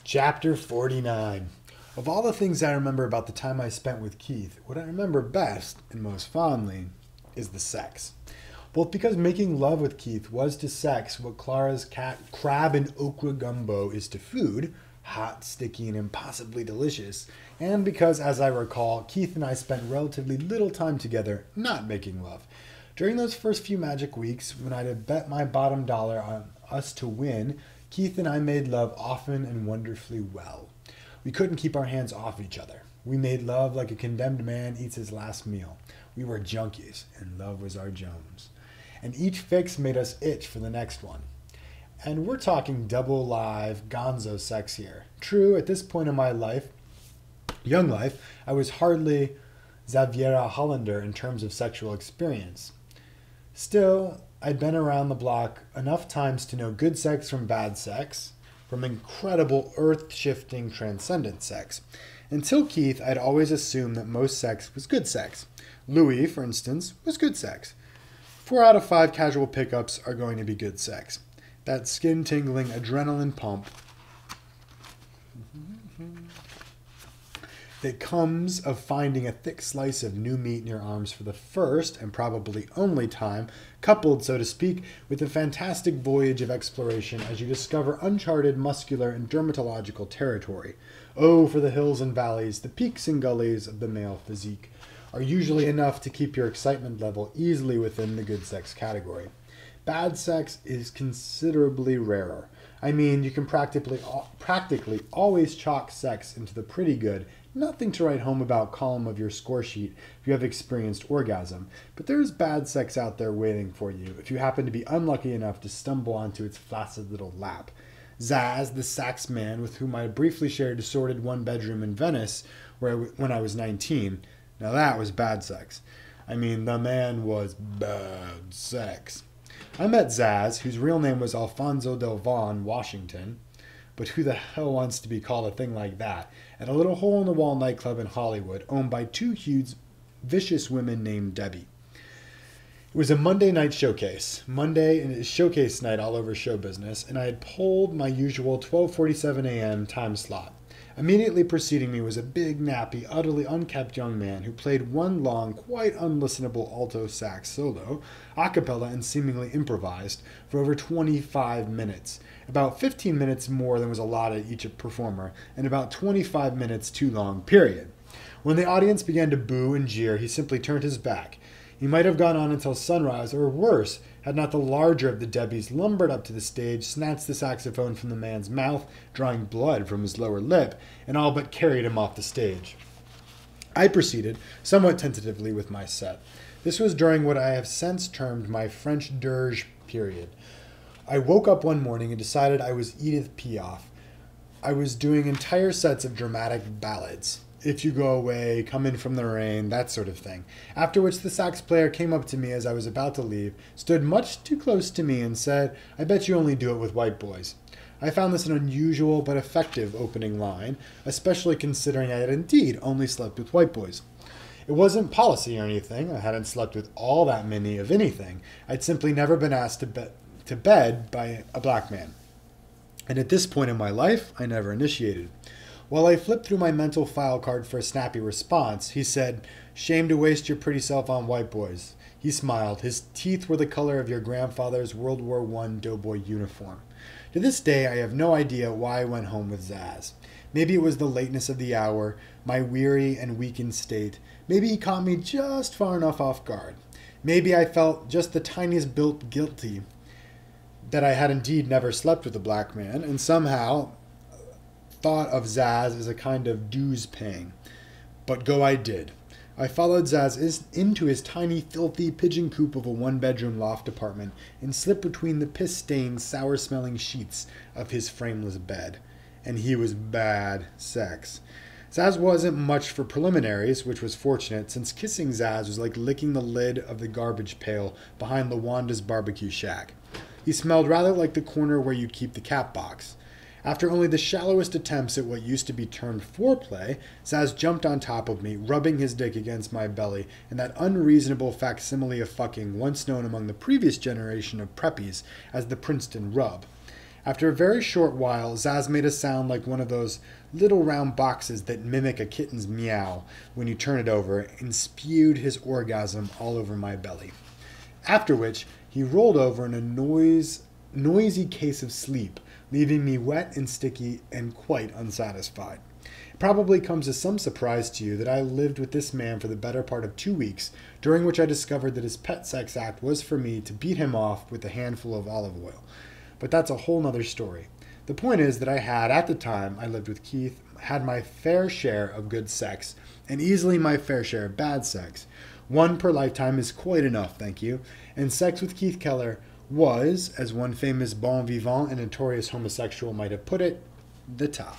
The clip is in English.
Chapter 49. Of all the things I remember about the time I spent with Keith, what I remember best and most fondly is the sex. Both because making love with Keith was to sex what Clara's crab and okra gumbo is to food, hot, sticky, and impossibly delicious, and because, as I recall, Keith and I spent relatively little time together not making love. During those first few magic weeks, when I'd have bet my bottom dollar on us to win, Keith and I made love often and wonderfully well. We couldn't keep our hands off each other. We made love like a condemned man eats his last meal. We were junkies, and love was our Jones. And each fix made us itch for the next one. And we're talking double live gonzo sex here. True, at this point in my life, young life, I was hardly Xaviera Hollander in terms of sexual experience. Still, I'd been around the block enough times to know good sex from bad sex, from incredible earth-shifting transcendent sex. Until Keith, I'd always assumed that most sex was good sex. Louis, for instance, was good sex. 4 out of 5 casual pickups are going to be good sex. That skin-tingling adrenaline pump that comes of finding a thick slice of new meat in your arms for the first and probably only time, coupled, so to speak, with a fantastic voyage of exploration as you discover uncharted muscular and dermatological territory. Oh, for the hills and valleys, the peaks and gullies of the male physique are usually enough to keep your excitement level easily within the good sex category. Bad sex is considerably rarer. I mean, you can practically always chalk sex into the pretty good, nothing to write home about column of your score sheet if you have experienced orgasm, but there is bad sex out there waiting for you if you happen to be unlucky enough to stumble onto its flaccid little lap. Zaz, the sax man with whom I briefly shared a sordid one-bedroom in Venice when I was 19, now that was bad sex. I mean, the man was bad sex. I met Zaz, whose real name was Alfonso Del Vaughan, Washington, but who the hell wants to be called a thing like that, at a little hole-in-the-wall nightclub in Hollywood owned by 2 huge, vicious women named Debbie. It was a Monday night showcase. Monday is showcase night all over show business, and I had pulled my usual 12:47 a.m. time slot. Immediately preceding me was a big, nappy, utterly unkempt young man who played one long, quite unlistenable alto sax solo, a cappella and seemingly improvised, for over 25 minutes. About 15 minutes more than was allotted each performer, and about 25 minutes too long, period. When the audience began to boo and jeer, he simply turned his back. He might have gone on until sunrise, or worse, had not the larger of the Debbies lumbered up to the stage, snatched the saxophone from the man's mouth, drawing blood from his lower lip, and all but carried him off the stage. I proceeded, somewhat tentatively, with my set. This was during what I have since termed my French dirge period. I woke up one morning and decided I was Edith Piaf. I was doing entire sets of dramatic ballads. If You Go Away, Come In From the Rain, that sort of thing. After which the sax player came up to me as I was about to leave, stood much too close to me and said, "I bet you only do it with white boys." I found this an unusual but effective opening line, especially considering I had indeed only slept with white boys. It wasn't policy or anything. I hadn't slept with all that many of anything. I'd simply never been asked to bed by a black man. And at this point in my life, I never initiated. While I flipped through my mental file card for a snappy response, he said, "Shame to waste your pretty self on white boys." He smiled. His teeth were the color of your grandfather's World War I doughboy uniform. To this day, I have no idea why I went home with Zaz. Maybe it was the lateness of the hour, my weary and weakened state. Maybe he caught me just far enough off guard. Maybe I felt just the tiniest bit guilty that I had indeed never slept with a black man, and somehow thought of Zaz as a kind of dues paying. But go I did. I followed Zaz into his tiny, filthy pigeon coop of a one-bedroom loft apartment and slipped between the piss-stained, sour-smelling sheets of his frameless bed. And he was bad sex. Zaz wasn't much for preliminaries, which was fortunate, since kissing Zaz was like licking the lid of the garbage pail behind LaWanda's barbecue shack. He smelled rather like the corner where you keep the cat box. After only the shallowest attempts at what used to be termed foreplay, Zaz jumped on top of me, rubbing his dick against my belly in that unreasonable facsimile of fucking once known among the previous generation of preppies as the Princeton rub. After a very short while, Zaz made a sound like one of those little round boxes that mimic a kitten's meow when you turn it over, and spewed his orgasm all over my belly. After which, he rolled over in a noisy case of sleep, leaving me wet and sticky and quite unsatisfied. It probably comes as some surprise to you that I lived with this man for the better part of 2 weeks, during which I discovered that his pet sex act was for me to beat him off with a handful of olive oil. But that's a whole nother story. The point is that I had, at the time I lived with Keith, had my fair share of good sex, and easily my fair share of bad sex. 1 per lifetime is quite enough, thank you. And sex with Keith Keller was, as one famous bon vivant and notorious homosexual might have put it, the top.